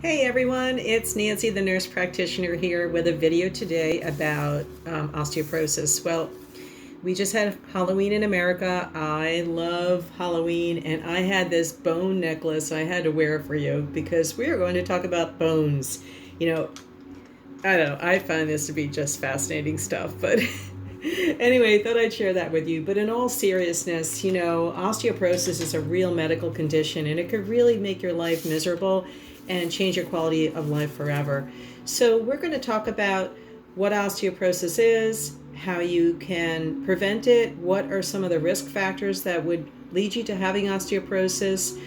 Hey everyone, it's Nancy, the nurse practitioner here with a video today about osteoporosis. Well, we just had Halloween in America. I love Halloween, and I had this bone necklace I had to wear for you because we are going to talk about bones. You know, I don't know, I find this to be just fascinating stuff, but anyway, thought I'd share that with you. But in all seriousness, osteoporosis is a real medical condition, and it could really make your life miserable and change your quality of life forever. So we're going to talk about what osteoporosis is, how you can prevent it, what are some of the risk factors that would lead you to having osteoporosis,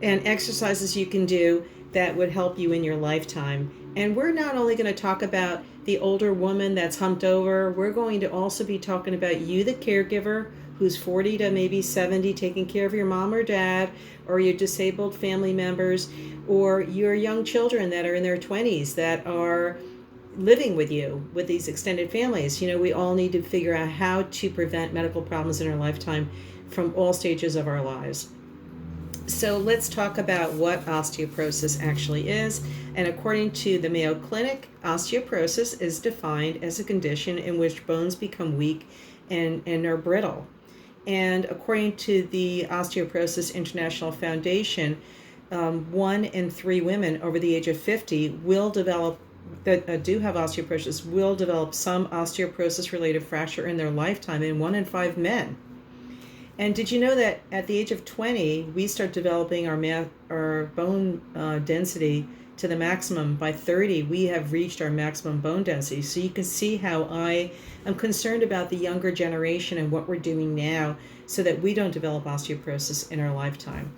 and exercises you can do that would help you in your lifetime. And we're not only going to talk about the older woman that's humped over, we're going to also be talking about you, the caregiver, who's 40 to maybe 70, taking care of your mom or dad, or your disabled family members, or your young children that are in their 20s that are living with you with these extended families. We all need to figure out how to prevent medical problems in our lifetime from all stages of our lives. So let's talk about what osteoporosis actually is. And according to the Mayo Clinic, osteoporosis is defined as a condition in which bones become weak and are brittle. And according to the Osteoporosis International Foundation, 1 in 3 women over the age of 50 will develop that do have osteoporosis will develop some osteoporosis-related fracture in their lifetime, and 1 in 5 men. And did you know that at the age of 20, we start developing our bone density to the maximum? By 30, we have reached our maximum bone density. So you can see how I am concerned about the younger generation and what we're doing now so that we don't develop osteoporosis in our lifetime.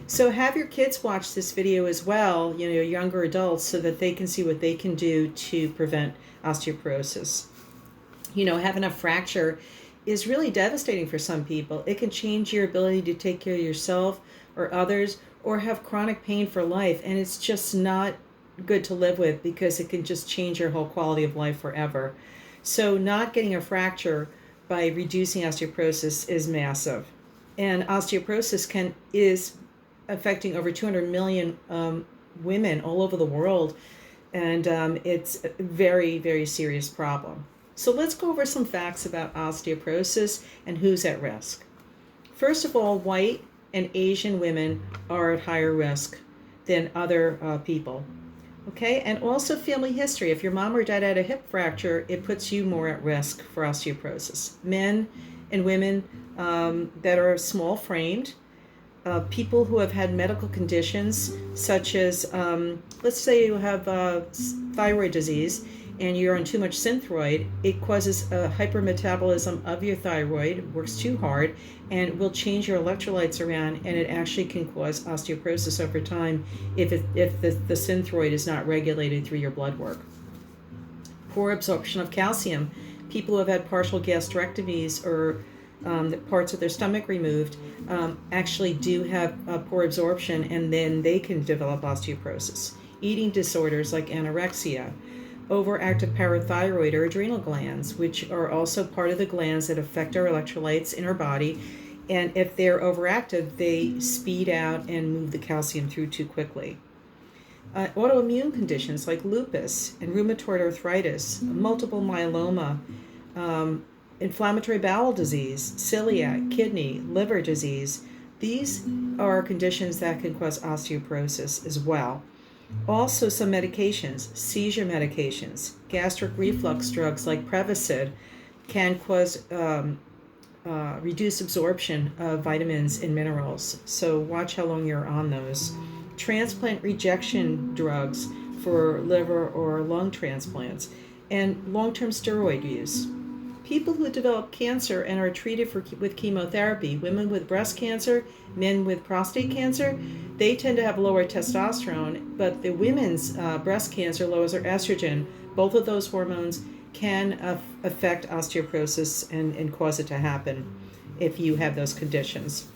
So have your kids watch this video as well, younger adults, so that they can see what they can do to prevent osteoporosis. Having a fracture is really devastating for some people. It can change your ability to take care of yourself or others, or have chronic pain for life, and it's just not good to live with because it can just change your whole quality of life forever. So not getting a fracture by reducing osteoporosis is massive. And osteoporosis is affecting over 200 million women all over the world, and it's a very, very serious problem. So let's go over some facts about osteoporosis and who's at risk. First of all, white and Asian women are at higher risk than other people. Okay, and also family history. If your mom or dad had a hip fracture, it puts you more at risk for osteoporosis. Men and women that are small framed, people who have had medical conditions such as, let's say you have thyroid disease and you're on too much Synthroid, it causes a hypermetabolism of your thyroid, works too hard, and will change your electrolytes around, and it actually can cause osteoporosis over time if the Synthroid is not regulated through your blood work. Poor absorption of calcium. People who have had partial gastrectomies or the parts of their stomach removed actually do have poor absorption, and then they can develop osteoporosis. Eating disorders like anorexia, overactive parathyroid or adrenal glands, which are also part of the glands that affect our electrolytes in our body, and if they're overactive, they speed out and move the calcium through too quickly. Autoimmune conditions like lupus and rheumatoid arthritis, multiple myeloma, inflammatory bowel disease, celiac, kidney, liver disease. These are conditions that can cause osteoporosis as well. Also some medications, seizure medications, gastric reflux drugs like Prevacid can cause reduced absorption of vitamins and minerals. So watch how long you're on those. Transplant rejection drugs for liver or lung transplants, and long-term steroid use. People who develop cancer and are treated with chemotherapy, women with breast cancer, men with prostate cancer, they tend to have lower testosterone, but the women's breast cancer lowers their estrogen. Both of those hormones can affect osteoporosis and cause it to happen if you have those conditions.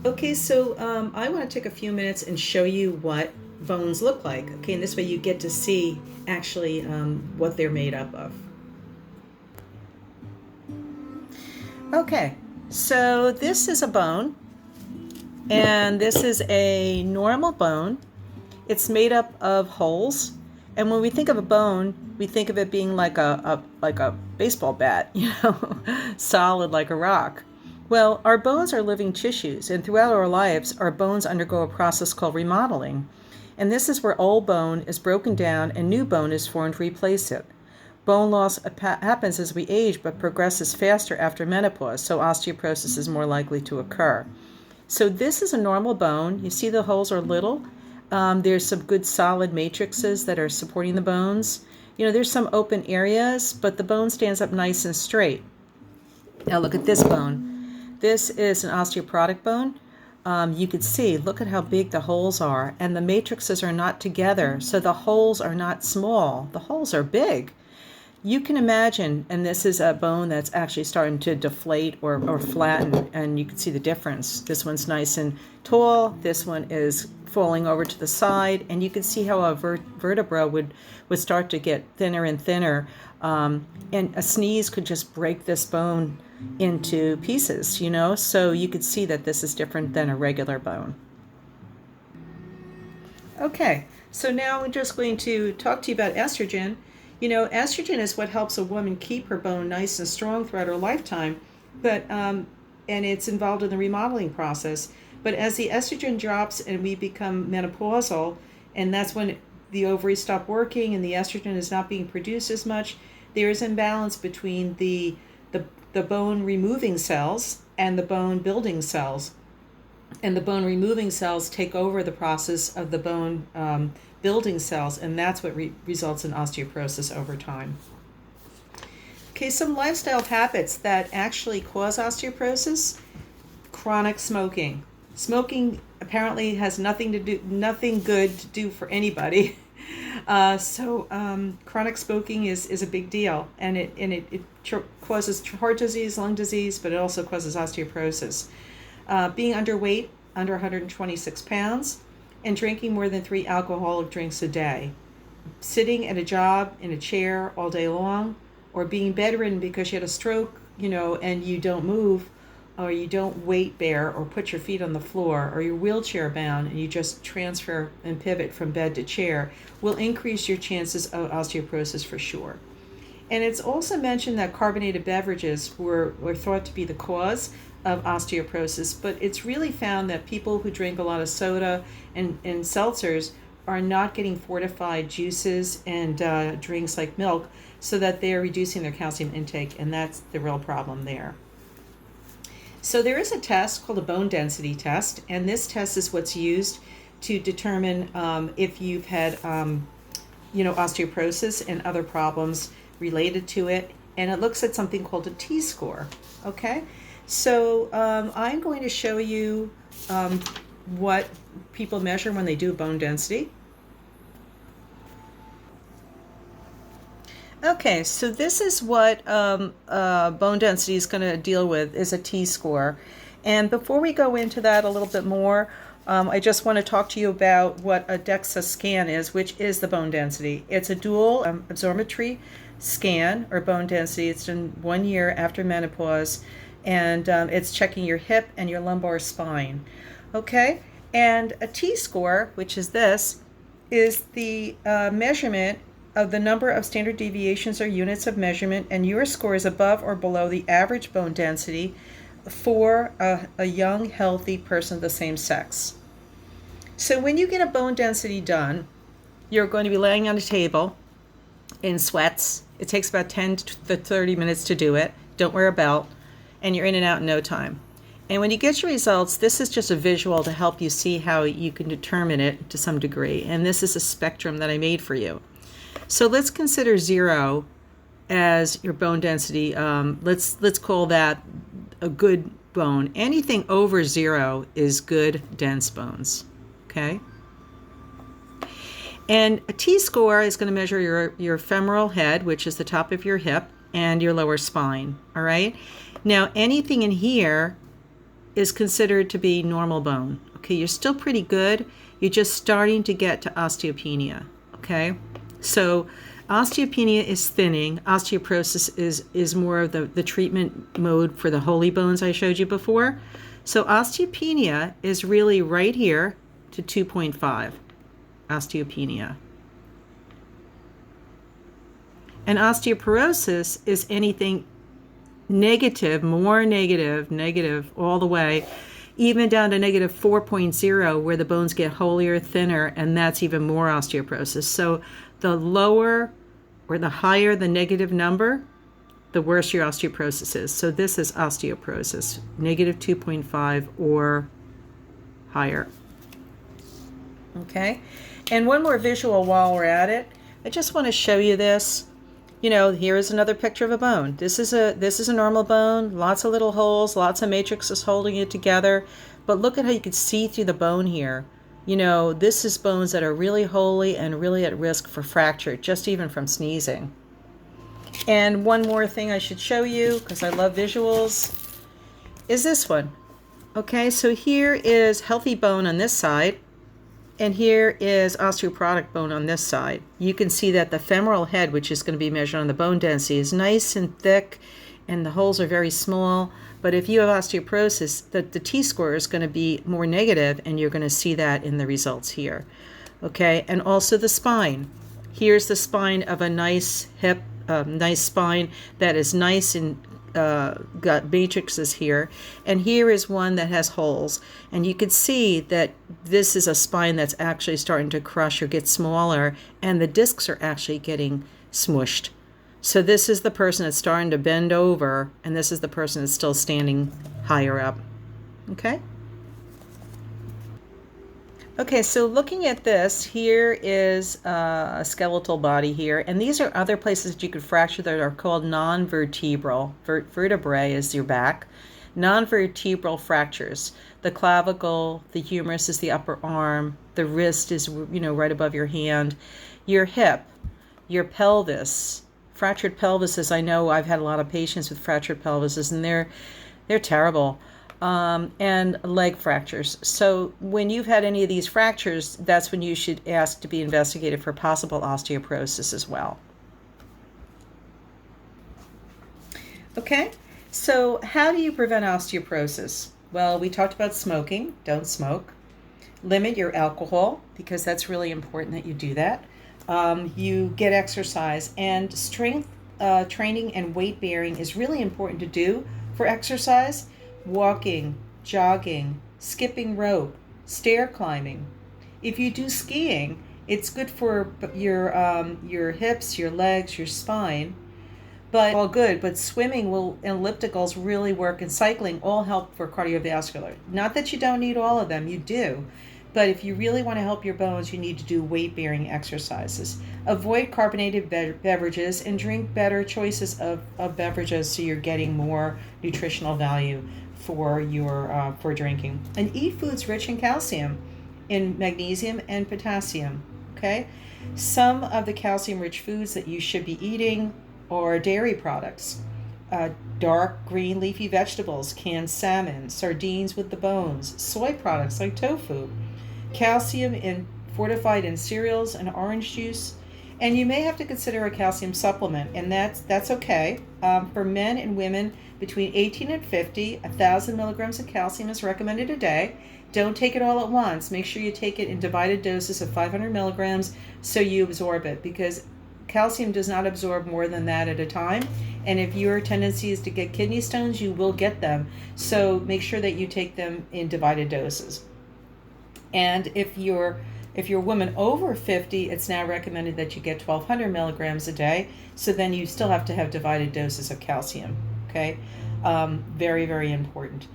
Okay, so I want to take a few minutes and show you what bones look like. Okay, and this way you get to see actually what they're made up of. Okay, so this is a bone, and this is a normal bone. It's made up of holes. And when we think of a bone, we think of it being like a baseball bat, solid like a rock. Well, our bones are living tissues, and throughout our lives, our bones undergo a process called remodeling. And this is where old bone is broken down and new bone is formed to replace it. Bone loss happens as we age, but progresses faster after menopause, so osteoporosis is more likely to occur. So this is a normal bone. You see the holes are little. There's some good solid matrices that are supporting the bones. There's some open areas, but the bone stands up nice and straight. Now look at this bone. This is an osteoporotic bone. You can see, look at how big the holes are, and the matrices are not together, so the holes are not small. The holes are big. You can imagine, and this is a bone that's actually starting to deflate or flatten, and you can see the difference. This one's nice and tall. This one is falling over to the side, and you can see how a vertebra would start to get thinner and thinner, and a sneeze could just break this bone into pieces, so you could see that this is different than a regular bone. Okay, so now I'm just going to talk to you about estrogen. Estrogen is what helps a woman keep her bone nice and strong throughout her lifetime, but and it's involved in the remodeling process. But as the estrogen drops and we become menopausal, and that's when the ovaries stop working and the estrogen is not being produced as much, there is imbalance between the bone removing cells and the bone building cells. And the bone removing cells take over the process of the bone building cells, and that's what results in osteoporosis over time. Okay, some lifestyle habits that actually cause osteoporosis. Chronic smoking. Smoking apparently has nothing good to do for anybody. So chronic smoking is a big deal, and it causes heart disease, lung disease, but it also causes osteoporosis. Being underweight, under 126 pounds, and drinking more than 3 alcoholic drinks a day. Sitting at a job in a chair all day long, or being bedridden because you had a stroke, and you don't move, or you don't weight bear or put your feet on the floor, or you're wheelchair bound and you just transfer and pivot from bed to chair, will increase your chances of osteoporosis for sure. And it's also mentioned that carbonated beverages were thought to be the cause of osteoporosis, but it's really found that people who drink a lot of soda and seltzers are not getting fortified juices and drinks like milk, so that they're reducing their calcium intake, and that's the real problem there. So there is a test called a bone density test, and this test is what's used to determine if you've had osteoporosis and other problems related to it, and it looks at something called a T-score. Okay, so I'm going to show you what people measure when they do bone density. Okay, so this is what bone density is going to deal with, is a T-score. And before we go into that a little bit more, I just want to talk to you about what a Dexa scan is, which is the bone density. It's a dual absorption scan, or bone density. It's done 1 year after menopause, and it's checking your hip and your lumbar spine. Okay, and a T-score, which is this, is the measurement of the number of standard deviations or units of measurement, and your score is above or below the average bone density for a young, healthy person of the same sex. So when you get a bone density done, you're going to be laying on a table in sweats. It takes about 10 to 30 minutes to do it. Don't wear a belt, and you're in and out in no time. And when you get your results, this is just a visual to help you see how you can determine it to some degree. And this is a spectrum that I made for you. So let's consider 0 as your bone density. Let's call that a good bone. Anything over 0 is good, dense bones. Okay. And a T-score is going to measure your femoral head, which is the top of your hip, and your lower spine. All right. Now anything in here is considered to be normal bone. Okay, you're still pretty good. You're just starting to get to osteopenia. Okay. So osteopenia is thinning. Osteoporosis is more of the treatment mode for the holy bones I showed you before. So osteopenia is really right here to 2.5. osteopenia. And osteoporosis is anything negative, more negative all the way, even down to negative 4.0, where the bones get holier, thinner, and that's even more osteoporosis. So the lower or the higher the negative number, the worse your osteoporosis is. So this is osteoporosis, negative 2.5 or higher. Okay, and one more visual while we're at it. I just want to show you this. You know, here is another picture of a bone. This is a normal bone, lots of little holes, lots of matrices holding it together. But look at how you can see through the bone here. You know, this is bones that are really holy and really at risk for fracture, just even from sneezing. And one more thing I should show you, because I love visuals, is this one. Okay, so here is healthy bone on this side, and here is osteoporotic bone on this side. You can see that the femoral head, which is going to be measured on the bone density, is nice and thick, and the holes are very small. But if you have osteoporosis, the T-score is going to be more negative, and you're going to see that in the results here. Okay, and also the spine. Here's the spine of a nice hip, nice spine that is nice and got matrices here, and here is one that has holes, and you can see that this is a spine that's actually starting to crush or get smaller, and the discs are actually getting smushed. So this is the person that's starting to bend over, and this is the person that's still standing higher up. Okay? Okay, so looking at this, here is a skeletal body here, and these are other places that you could fracture that are called non-vertebral. Vertebrae is your back. Non-vertebral fractures. The clavicle, the humerus is the upper arm, the wrist is, you know, right above your hand, your hip, your pelvis. Fractured pelvises, I know I've had a lot of patients with fractured pelvises, and they're terrible. And leg fractures. So when you've had any of these fractures, that's when you should ask to be investigated for possible osteoporosis as well. Okay, so how do you prevent osteoporosis? Well, we talked about smoking. Don't smoke. Limit your alcohol, because that's really important that you do that. You get exercise, and strength training and weight bearing is really important to do for exercise. Walking, jogging, skipping rope, stair climbing. If you do skiing, it's good for your hips, your legs, your spine. But all good, but swimming and ellipticals really work, and cycling all help for cardiovascular. Not that you don't need all of them, you do. But if you really want to help your bones, you need to do weight-bearing exercises. Avoid carbonated beverages and drink better choices of beverages, so you're getting more nutritional value for drinking. And eat foods rich in calcium, in magnesium and potassium. Okay, some of the calcium-rich foods that you should be eating are dairy products, dark green leafy vegetables, canned salmon, sardines with the bones, soy products like tofu, calcium fortified in cereals and orange juice. And you may have to consider a calcium supplement, and that's okay. For men and women between 18 and 50, 1,000 milligrams of calcium is recommended a day. Don't take it all at once. Make sure you take it in divided doses of 500 milligrams so you absorb it, because calcium does not absorb more than that at a time. And if your tendency is to get kidney stones, you will get them. So make sure that you take them in divided doses. And if you're a woman over 50, it's now recommended that you get 1,200 milligrams a day. So then you still have to have divided doses of calcium. Okay, very, very important.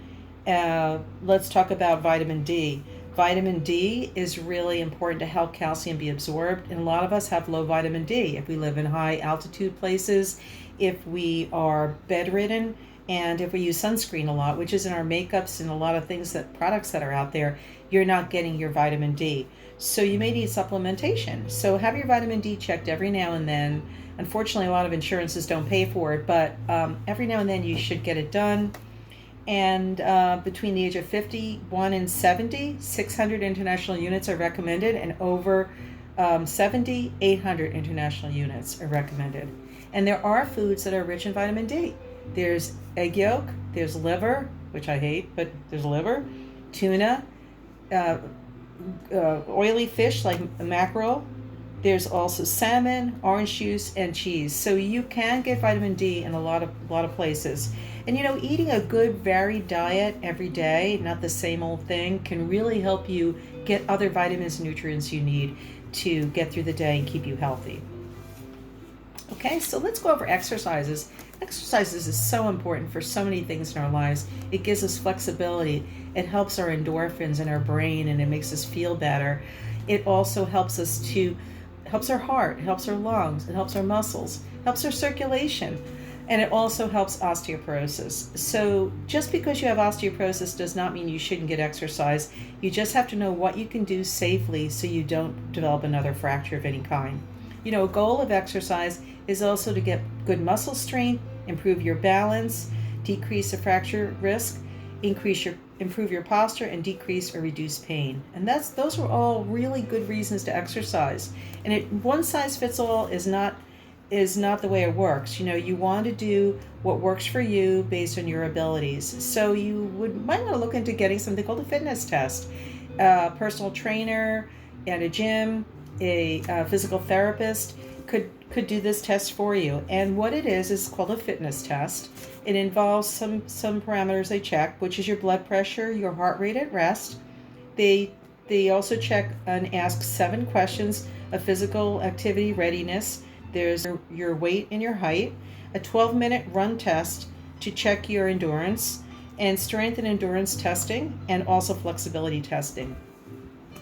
Let's talk about vitamin D. Vitamin D is really important to help calcium be absorbed. And a lot of us have low vitamin D if we live in high altitude places, if we are bedridden, and if we use sunscreen a lot, which is in our makeups and a lot of products that are out there, you're not getting your vitamin D. So you may need supplementation. So have your vitamin D checked every now and then. Unfortunately, a lot of insurances don't pay for it, but every now and then you should get it done. And between the age of 51 and 70, 600 international units are recommended, and over 70, 800 international units are recommended. And there are foods that are rich in vitamin D. There's egg yolk, there's liver, which I hate, but there's liver, tuna, oily fish like mackerel. There's also salmon, orange juice, and cheese. So you can get vitamin D in a lot of places. And eating a good varied diet every day, not the same old thing, can really help you get other vitamins and nutrients you need to get through the day and keep you healthy. Okay, so let's go over exercises. Exercises is so important for so many things in our lives. It gives us flexibility. It helps our endorphins in our brain, and it makes us feel better. It also helps our heart, it helps our lungs, it helps our muscles, helps our circulation, and it also helps osteoporosis. So just because you have osteoporosis does not mean you shouldn't get exercise. You just have to know what you can do safely so you don't develop another fracture of any kind. A goal of exercise is also to get good muscle strength, improve your balance, decrease the fracture risk, improve your posture, and decrease or reduce pain. And those are all really good reasons to exercise. And one size fits all is not the way it works. You want to do what works for you based on your abilities. So you might want to look into getting something called a fitness test. A personal trainer at a gym, a physical therapist could do this test for you. And what it is called a fitness test. It involves some parameters they check, which is your blood pressure, your heart rate at rest. They also check and ask 7 questions of physical activity readiness. There's your weight and your height, a 12-minute run test to check your endurance, and strength and endurance testing, and also flexibility testing.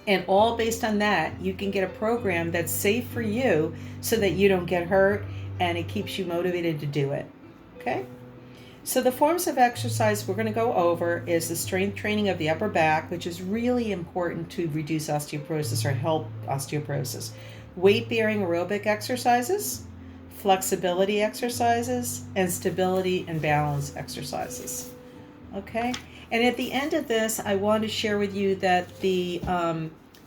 And all based on that, you can get a program that's safe for you so that you don't get hurt and it keeps you motivated to do it. Okay? So the forms of exercise we're going to go over is the strength training of the upper back, which is really important to reduce osteoporosis or help osteoporosis. Weight-bearing aerobic exercises, flexibility exercises, and stability and balance exercises. Okay? And at the end of this, I want to share with you that the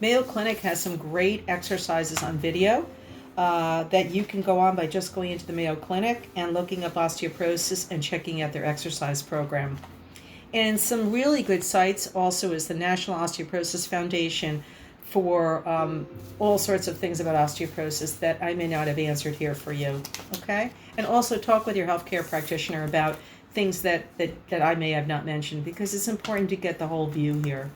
Mayo Clinic has some great exercises on video that you can go on by just going into the Mayo Clinic and looking up osteoporosis and checking out their exercise program. And some really good sites also is the National Osteoporosis Foundation for all sorts of things about osteoporosis that I may not have answered here for you. Okay? And also talk with your healthcare practitioner about things that I may have not mentioned, because it's important to get the whole view here.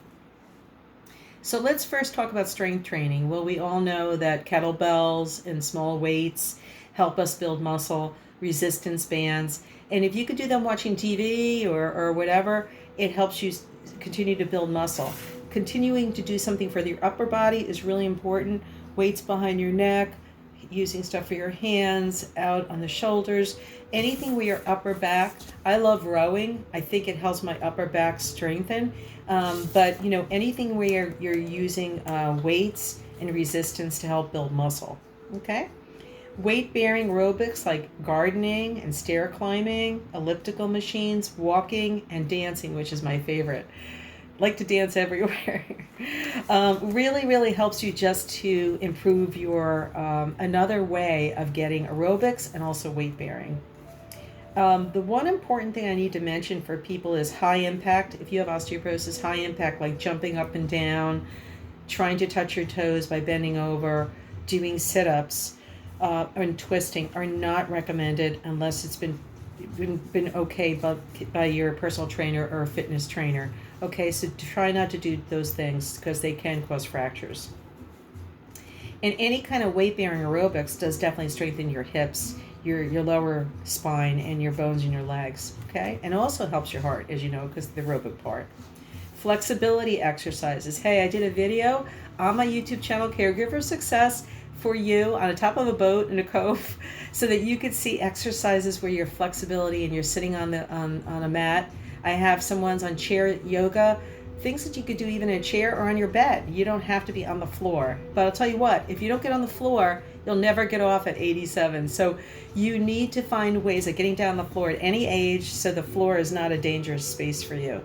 So let's first talk about strength training. Well, we all know that kettlebells and small weights help us build muscle, resistance bands, and if you could do them watching TV or whatever, it helps you continue to build muscle. Continuing to do something for your upper body is really important. Weights behind your neck, using stuff for your hands, out on the shoulders, anything with your upper back. I love rowing. I think it helps my upper back strengthen. But anything where you're using weights and resistance to help build muscle. Okay? Weight-bearing aerobics like gardening and stair climbing, elliptical machines, walking, and dancing, which is my favorite. Like to dance everywhere. Really helps you just to improve your another way of getting aerobics and also weight bearing. The one important thing I need to mention for people is high impact. If you have osteoporosis, high impact like jumping up and down, trying to touch your toes by bending over, doing sit-ups, and twisting are not recommended unless it's been okay by your personal trainer or fitness trainer. Okay, so try not to do those things because they can cause fractures. And any kind of weight-bearing aerobics does definitely strengthen your hips, your lower spine, and your bones in your legs. Okay, and also helps your heart, as you know, because of the aerobic part. Flexibility exercises. Hey, I did a video on my YouTube channel, Caregiver Success, for you on the top of a boat in a cove, so that you could see exercises where your flexibility and you're sitting on a mat. I have some ones on chair yoga, things that you could do even in a chair or on your bed. You don't have to be on the floor. But I'll tell you what, if you don't get on the floor, you'll never get off at 87. So you need to find ways of getting down on the floor at any age so the floor is not a dangerous space for you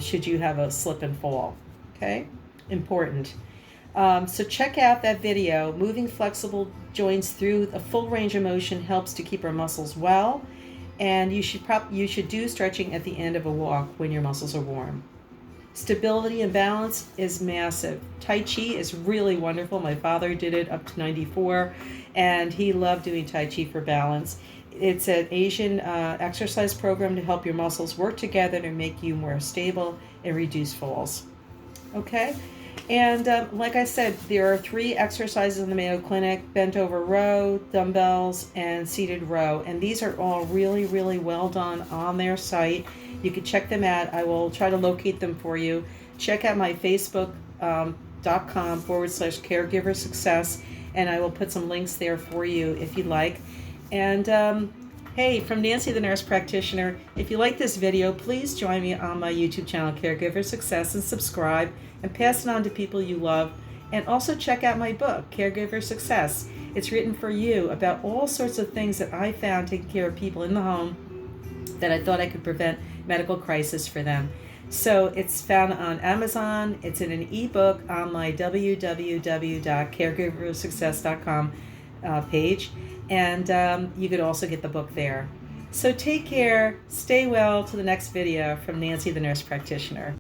should you have a slip and fall. Okay? Important. So check out that video. Moving flexible joints through a full range of motion helps to keep our muscles well. And you should do stretching at the end of a walk when your muscles are warm. Stability and balance is massive. Tai Chi is really wonderful. My father did it up to 94, and he loved doing Tai Chi for balance. It's an Asian exercise program to help your muscles work together to make you more stable and reduce falls. Okay? And like I said, there are 3 exercises in the Mayo Clinic: bent over row, dumbbells, and seated row. And these are all really, really well done on their site. You can check them out. I will try to locate them for you. Check out my facebook.com/caregiver success, and I will put some links there for you if you'd like. And hey, from Nancy the Nurse Practitioner, if you like this video, please join me on my YouTube channel, Caregiver Success, and subscribe and pass it on to people you love. And also check out my book, Caregiver Success. It's written for you about all sorts of things that I found taking care of people in the home that I thought I could prevent medical crisis for them. So it's found on Amazon. It's in an ebook on my www.caregiversuccess.com page. And you could also get the book there. So take care, stay well, to the next video from Nancy the Nurse Practitioner.